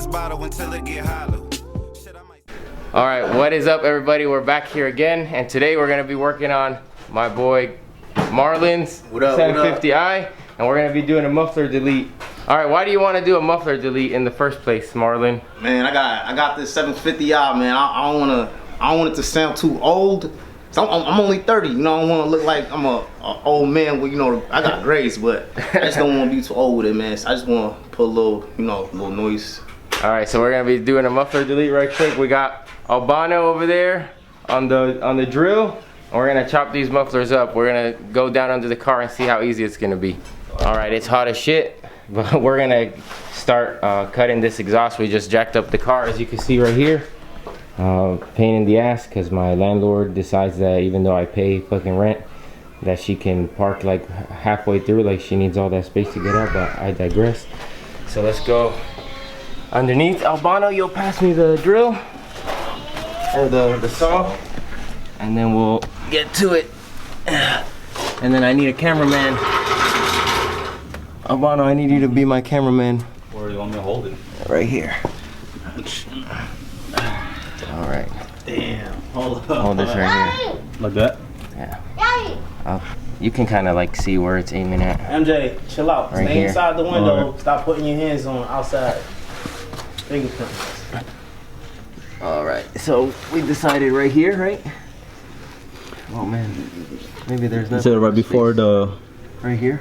bottle until it get hollow. All right, what is up, everybody? We're back here again, and today we're gonna be working on my boy Marlon's 750i, and we're gonna be doing a muffler delete. All right, why do you want to do a muffler delete in the first place, Marlon? Man, I got this 750i, man. I don't want it to sound too old. So I'm only 30, you know. I don't want to look like I'm a old man with, you know, I got grades, but I just don't want to be too old with it, man. So I just want to put a little, you know, a little noise. All right, so we're gonna be doing a muffler delete right quick. We got Albano over there on the drill, and we're gonna chop these mufflers up. We're gonna go down under the car and see how easy it's gonna be. All right, it's hot as shit, but we're gonna start cutting this exhaust. We just jacked up the car, as you can see right here. Pain in the ass, because my landlord decides that even though I pay fucking rent, that she can park like halfway through, like she needs all that space to get up, but I digress. So let's go underneath. Albano, you'll pass me the drill, or the saw, and then we'll get to it. And then I need a cameraman. Albano, I need you to be my cameraman. Where do you want me to hold it? Right here. All right. Damn. Hold up. Hold this right here. Like that? Yeah. You can kind of like see where it's aiming at. MJ, chill out. Right Stay here. inside the window. Right. Stop putting your hands on outside. Fingerprints. All right. So we decided right here, right? Oh man. Maybe there's Is it nothing. right before the, Right here.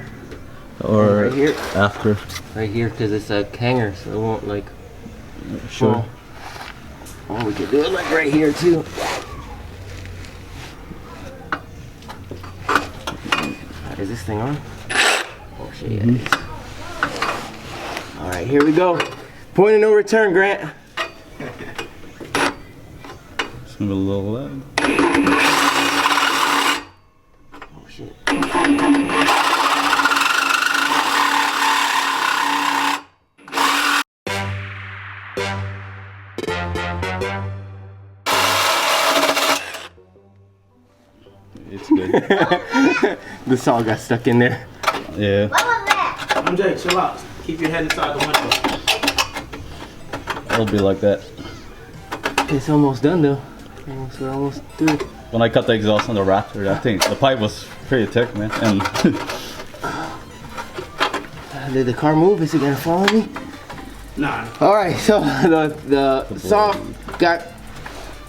or Right here. after? Right here, because it's a hanger, so it won't like. Sure. fall. Oh, we could do it like right here too. Is this thing on? Oh shit, yeah, it is. All right, here we go. Point of no return, Grant. Just move a little leg. Oh shit. It's good. The saw got stuck in there. Yeah. MJ, chill out. Keep your head inside the window. It'll be like that. It's almost done though. We're almost through. When I cut the exhaust on the Raptor, I think the pipe was pretty thick, man. And Did the car move? Is it gonna follow me? Nah. All right, so the saw got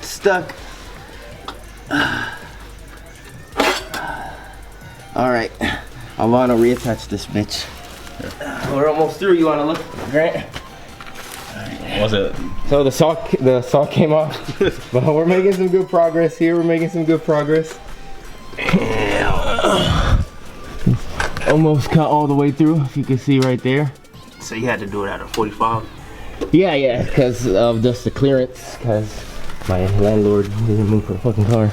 stuck. All right, I want to reattach this bitch. We're almost through. You want to look, Grant? was it? So the saw came off, but we're making some good progress here. We're making some good progress. Almost cut all the way through, if you can see right there. So you had to do it at a 45. Yeah, because of just the clearance, because my landlord didn't move for the fucking car.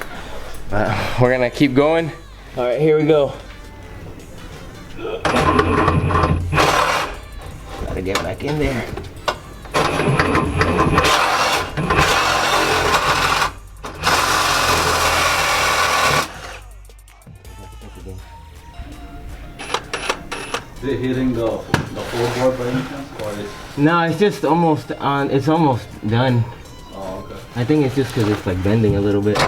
We're gonna keep going. All right, here we go. Gotta get back in there. Is it hitting the floorboard by any chance? Or is... No, it's just almost on. It's almost done. Oh, okay. I think it's just because it's like bending a little bit.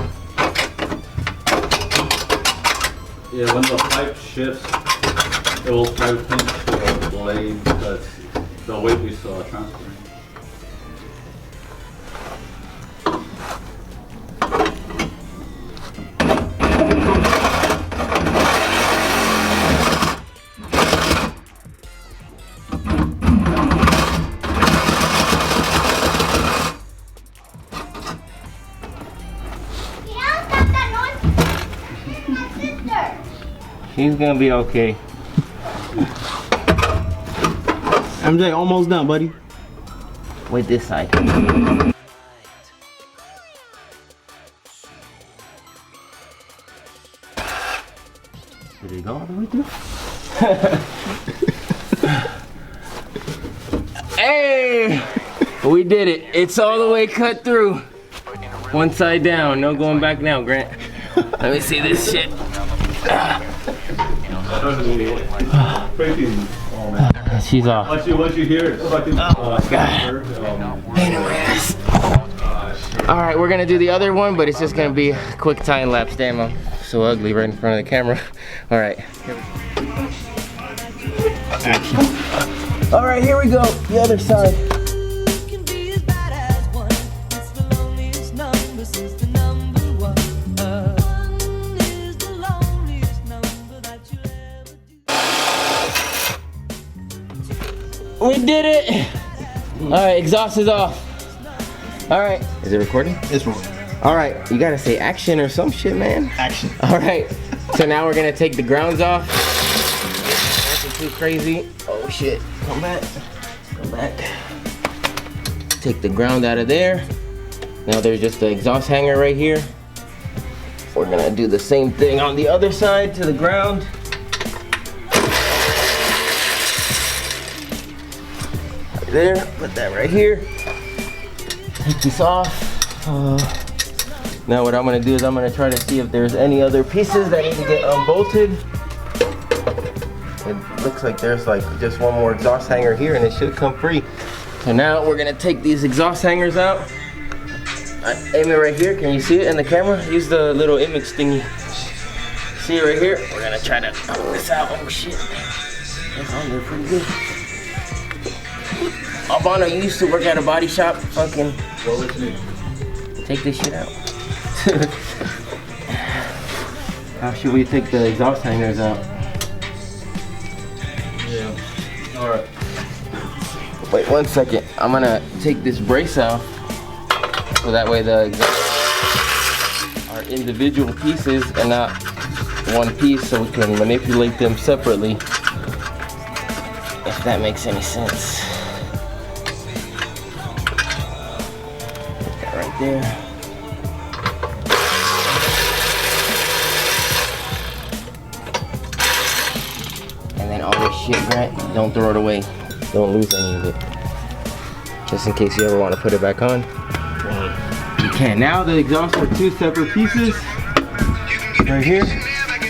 Yeah, when the pipe shifts, it will try to pinch the blade because the weight is transferring. He's gonna be okay. MJ, almost done, buddy. Wait, this side. Did it go all the way through? Hey! We did it. It's all the way cut through. One side down. No going back now, Grant. Let me see this shit. She's off. Once you hear it, fucking. Oh my god. Alright, we're gonna do the other one, but it's just gonna be a quick time lapse. Damn, I'm so ugly right in front of the camera. Alright. Alright, here we go. The other side. We did it! Alright, exhaust is off. Alright. Is it recording? It's recording. Alright, you gotta say action or some shit, man. Action. Alright, so now we're gonna take the grounds off. Nothing too crazy. Oh shit. Come back. Come back. Take the ground out of there. Now there's just the exhaust hanger right here. We're gonna do the same thing on the other side to the ground. There, put that right here. Take this off. Now what I'm gonna do is I'm gonna try to see if there's any other pieces that need to get unbolted. It looks like there's like just one more exhaust hanger here and it should come free. So now we're gonna take these exhaust hangers out. Aim it right here, can you see it in the camera? Use the little image thingy. See it right here? We're gonna try to pull this out. Oh shit. That's on there pretty good. Albano, you used to work at a body shop. Fucking. What would you need? Take this shit out. How should we take the exhaust hangers out? Yeah. Alright. Wait 1 second. I'm gonna take this brace out so that way the exhaust are individual pieces and not one piece, so we can manipulate them separately. If that makes any sense. Right there. And then all this shit, Grant, don't throw it away. Don't lose any of it. Just in case you ever want to put it back on. You can. Now the exhausts are two separate pieces. Right here.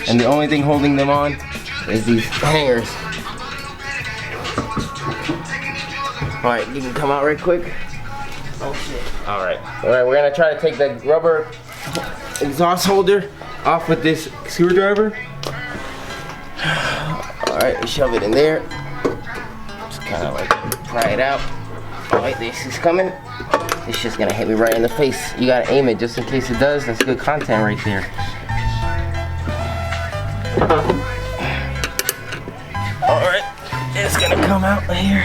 And the only thing holding them on is these hangers. Alright, you can come out right quick. Oh shit. Alright, we're gonna try to take the rubber exhaust holder off with this screwdriver. Alright, shove it in there. Just kind of like pry it out. Alright, this is coming. It's just gonna hit me right in the face. You gotta aim it just in case it does. That's good content right there. Alright, it's gonna come out here.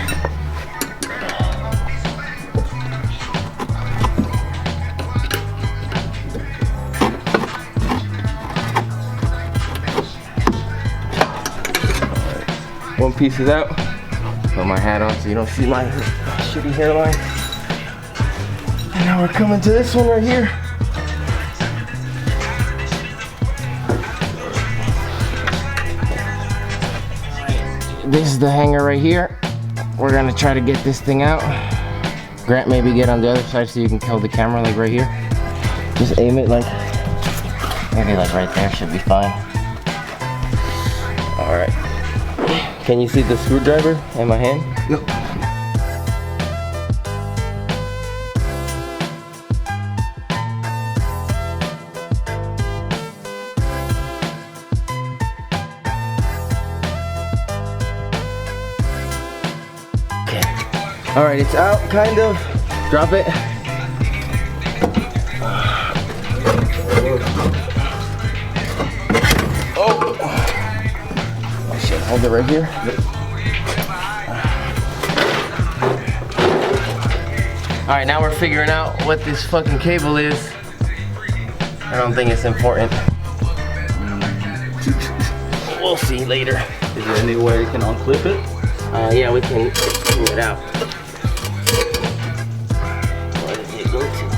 One piece is out. Put my hat on so you don't see my shitty hairline. And now we're coming to this one right here. This is the hanger right here. We're gonna try to get this thing out. Grant, maybe get on the other side so you can hold the camera like right here. Just aim it like, maybe like right there should be fine. All right. Can you see the screwdriver in my hand? Yep. Okay. All right, it's out, kind of. Drop it. Hold it right here. Alright, now we're figuring out what this fucking cable is. I don't think it's important. We'll see later. Is there any way you can unclip it? Yeah, we can pull it out. Where does it go to?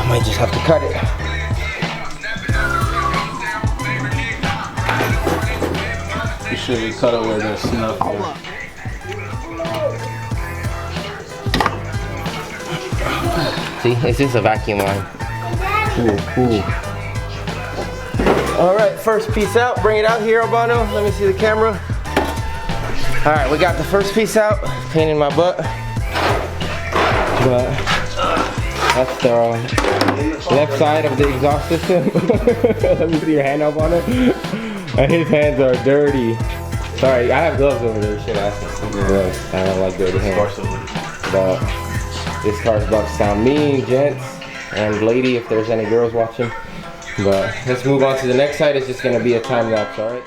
Might just have to cut it. You should cut it where there's snuff. See, it's just a vacuum line. Cool. All right, first piece out. Bring it out here, Albano. Let me see the camera. All right, we got the first piece out. Pain in my butt. But that's the left side of the exhaust system. Let me see your hand up on it. And his hands are dirty. Sorry, I have gloves over there. You should ask me. Gloves. I don't like dirty hands. But this car's about to sound mean, gents and lady, if there's any girls watching. But let's move on to the next side. It's just gonna be a time lapse, all right?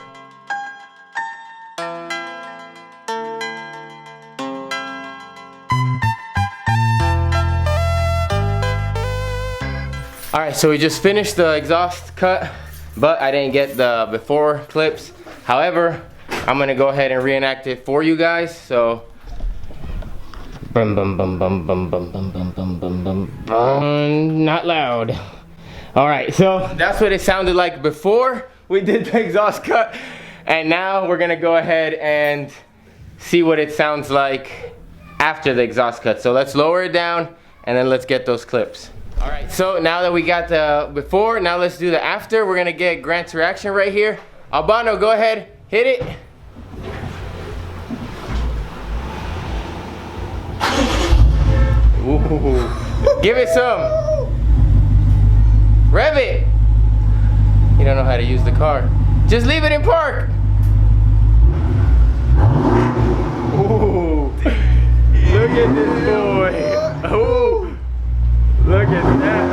All right, so we just finished the exhaust cut, but I didn't get the before clips. However, I'm gonna go ahead and reenact it for you guys. So, bum bum bum bum bum bum bum bum bum bum bum bum. Not loud. All right, so that's what it sounded like before we did the exhaust cut, and now we're gonna go ahead and see what it sounds like after the exhaust cut. So let's lower it down, and then let's get those clips. All right, so now that we got the before, now let's do the after. We're gonna get Grant's reaction right here. Albano, go ahead, hit it. Ooh. Give it some. Rev it. You don't know how to use the car. Just leave it in park. Ooh. Look at this boy. Ooh. Look at that.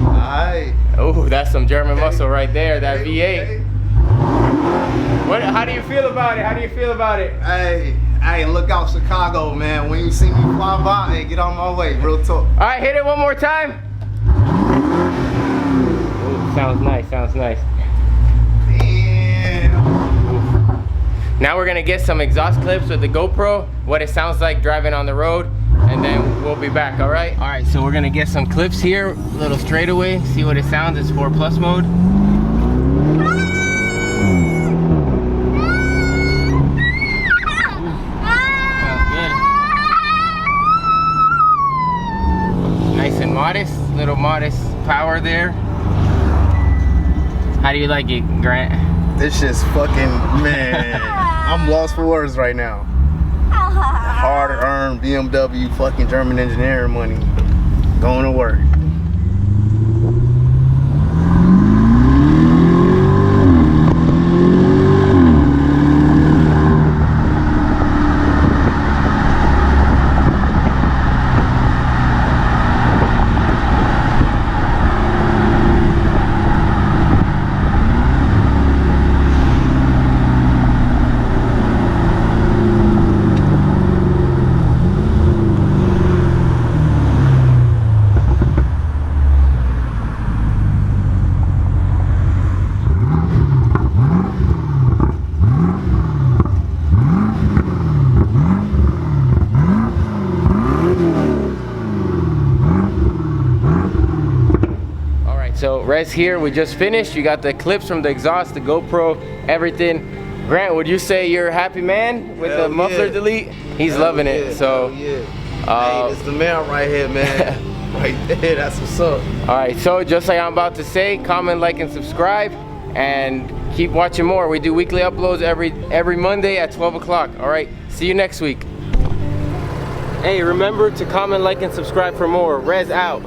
Alright. Oh, that's some German muscle right there, that V8. What, how do you feel about it? How do you feel about it? Hey, look out Chicago, man. When you see me fly by, hey, get on my way, real talk. All right, hit it one more time. Ooh, sounds nice, sounds nice. Damn. Now we're gonna get some exhaust clips with the GoPro, what it sounds like driving on the road, and then we'll be back, all right? All right, so we're gonna get some clips here, a little straightaway, see what it sounds. It's 4+ mode. Sounds good. Nice and modest, little modest power there. How do you like it, Grant? This shit's fucking, man. I'm lost for words right now. Hard-earned BMW fucking German engineering money going to work. So Rez here, we just finished. You got the clips from the exhaust, the GoPro, everything. Grant, would you say you're a happy man with the muffler delete? He's loving it. So hey, it's the man right here, man. Right there, that's what's up. All right, so just like I'm about to say, comment, like, and subscribe, and keep watching more. We do weekly uploads every Monday at 12 o'clock. All right, see you next week. Hey, remember to comment, like, and subscribe for more. Rez out.